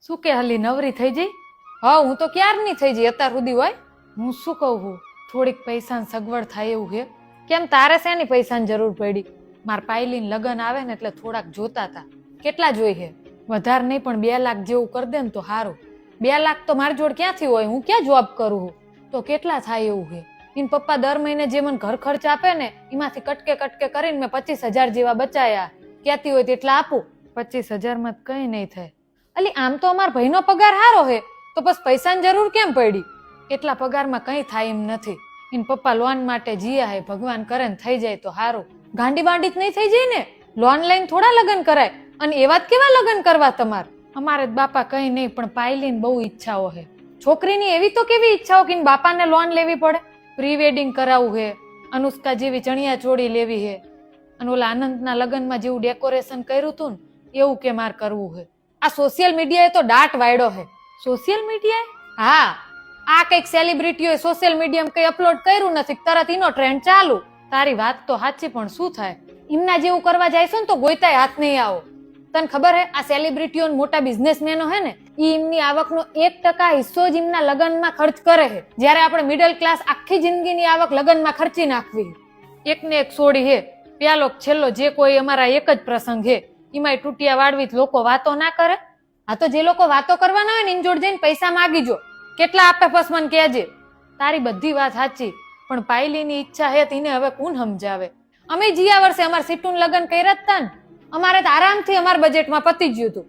શું કે હલી નવરી થઈ જઈ? હા, હું તો ક્યારની થઈ જઈ, અત્યાર સુધી હોય. હું શું કહું છું, થોડીક પૈસાની સગવડ થાય એવું છે. કેમ, તારે શેની પૈસાની જરૂર પડી? માર પાયલીન લગન આવે ને એટલે થોડાક જોતા હતા. કેટલા જોઈએ? વધારે નહીં પણ 2 લાખ જેવું કરી દે ને તો સારું. 2 લાખ તો મારી જોડ ક્યાંથી હોય? હું ક્યાં જોબ કરું છું? તો કેટલા થાય એવું છે? ઇન પપ્પા દર મહિને જે મને ઘર ખર્ચ આપે ને એમાંથી કટકે કટકે કરીને મેં 25,000 જેવા બચાયા. કહેતી હોય તેટલા આપું. 25,000 માં કઈ નહીં થાય. અલી આમ તો અમાર ભાઈનો પગાર સારો હે, તો બસ પૈસાની જરૂર કેમ પડી? એટલા પગારમાં કઈ થાય એમ નથી. ઇન પપ્પા લોન માટે જીયા હે, ભગવાન કરે ને થઈ જાય તો સારું. ગાંડી બાંડી જ નહીં થઈ જાય ને? લોન લઈને થોડા લગ્ન કરાય? અને એવા જ કેવા લગ્ન કરવા તમાર? અમારે બાપા કઈ નહીં, પણ પાયલીન બહુ ઈચ્છાઓ હે. છોકરીની એવી તો કેવી ઈચ્છાઓ કે બાપાને લોન લેવી પડે? પ્રી વેડિંગ કરાવવું હે, અનુષ્કા જેવી ચણિયા ચોળી લેવી હે, અને ઓલા આનંદના લગ્નમાં જેવું ડેકોરેશન કર્યું તું ને એવું કે માર કરવું હે. આ સોશિયલ મીડિયાએ તો દાટ વાયડો હે. સોશિયલ મીડિયાએ? હા, આ કઈક સેલિબ્રિટીઓએ સોશિયલ મીડિયામાં કઈ અપલોડ કર્યું નથી, તરત એનો ટ્રેન્ડ ચાલુ. તારી વાત તો સાચી, પણ શું થાય? એમના જેવું કરવા જઈશું ને તો ગોઈતાય હાથ નહીં આવો. તને ખબર હે, આ સેલિબ્રિટીઓ મોટા બિઝનેસમેનો હે ને, ઈ એમની આવકનો 1% હિસ્સો જ એમના લગ્નમાં ખર્ચ કરે છે. જ્યારે આપણે મિડલ ક્લાસ આખી જિંદગીની આવક લગ્નમાં ખર્ચી નાખવી. એકને એક સોડી હે, પ્યાલો છેલ્લો જે કોઈ અમારા એક જ પ્રસંગ હે, એમાંય તૂટિયા વાળવી લોકો વાતો ના કરે. આ તો જે લોકો વાતો કરવાના હોય ને એની જોડે જઈને પૈસા માગી જો, કેટલા આપે બસ મને કહેજે. તારી બધી વાત સાચી, પણ પાયલીની ઈચ્છા હે તેને હવે કોણ સમજાવે? અમે જીયા વર્ષે અમાર સીટુન લગ્ન કર્યા હતા ને, અમારે તો આરામથી અમાર બજેટમાં પતી ગયું હતું.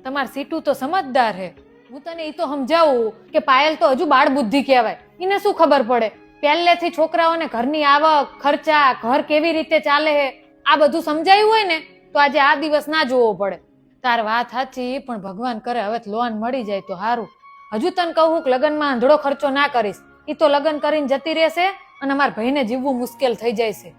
તમાર સીટુ તો સમજદાર હે. હું તને ઈ તો સમજાવું કે પાયલ તો હજુ બાળ બુદ્ધિ કહેવાય. એને શું ખબર પડે? પહેલેથી છોકરાઓને ઘરની આવક, ખર્ચા, ઘર કેવી રીતે ચાલે હે, આ બધું સમજાયું હોય ને તો આજે આ દિવસ ના જોવો પડે. તાર વાત સાચી, પણ ભગવાન કરે હવે લોન મળી જાય તો સારું. હજુ તને કહું કે લગ્નમાં આંધળો ખર્ચો ના કરીશ. ઈ તો લગ્ન કરીને જતી રહેશે અને અમારા ભાઈને જીવવું મુશ્કેલ થઈ જાય છે.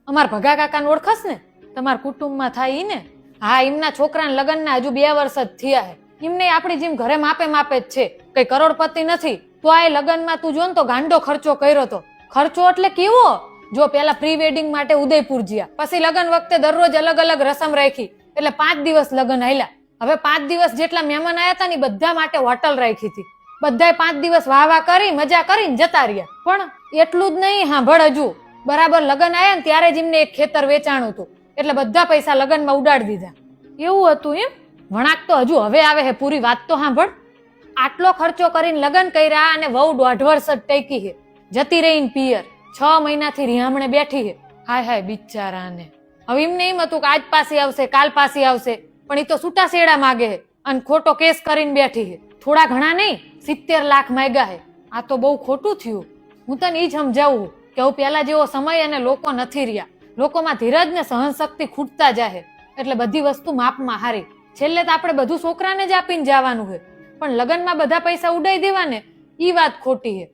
અમાર ભગા કાકાને ઓળખસ ને? તમારા કુટુંબમાં થાય ઈ ને? હા, એમના છોકરાના લગ્નના હજુ 2 વર્ષ જ થયા હે. એમને આપણી જેમ ઘરે માપે માપે જ છે, કઈ કરોડપતિ નથી. તો આ લગ્નમાં તું જો ને તો ગાંડો ખર્ચો કર્યો તો. ખર્ચો એટલે કેવો? જો પેલા પ્રી વેડિંગ માટે ઉદયપુર જ્યા, પછી લગ્ન વખતે દરરોજ અલગ અલગ રસમ રાખી, એટલે 5 દિવસ લગ્ન હાલ્યા. હવે 5 દિવસ જેટલા મહેમાન આયા હતા ને બધા માટે હોટલ રાખી હતી. બધાય 5 દિવસ વાહ કરી મજા કરીને જતા રહ્યા. પણ એટલું જ નહીં, સાંભળ હજુ બરાબર લગ્ન આયા ને ત્યારે જ એમને એક ખેતર વેચાણું હતું, એટલે બધા પૈસા લગ્નમાં ઉડાડી દીધા. એવું હતું એમ? વણાક તો હજુ હવે આવે હે, પૂરી વાત તો સાંભળ. આટલો ખર્ચો કરીને લગ્ન કર્યા અને વહુ 1.5 વર્ષ જ ટકી હે, જતી રહીને પિયર. 6 મહિનાથી રિહામણે બેઠી હે. હાય હાય બિચારાને. હવે એમને એમ હતું કે આજ પાછી આવશે, કાલ પાછી આવશે, પણ એ તો છૂટા શેડા માગે હે અને ખોટો કેસ કરીને બેઠી હે. થોડા ઘણા નહીં, 70 લાખ માંગ્યા હે. આ તો બહુ ખોટું થયું. હું તને ઈ જ સમજાવું કે હું પેલા જેવો સમય અને લોકો નથી રહ્યા. લોકોમાં ધીરજ ને સહનશક્તિ ખૂટતા જાય, એટલે બધી વસ્તુ માપમાં હારી. છેલ્લે તો આપણે બધું છોકરાને જ આપીને જવાનું હોય, પણ લગ્નમાં બધા પૈસા ઉડાઈ દેવા ને ઈ વાત ખોટી છે.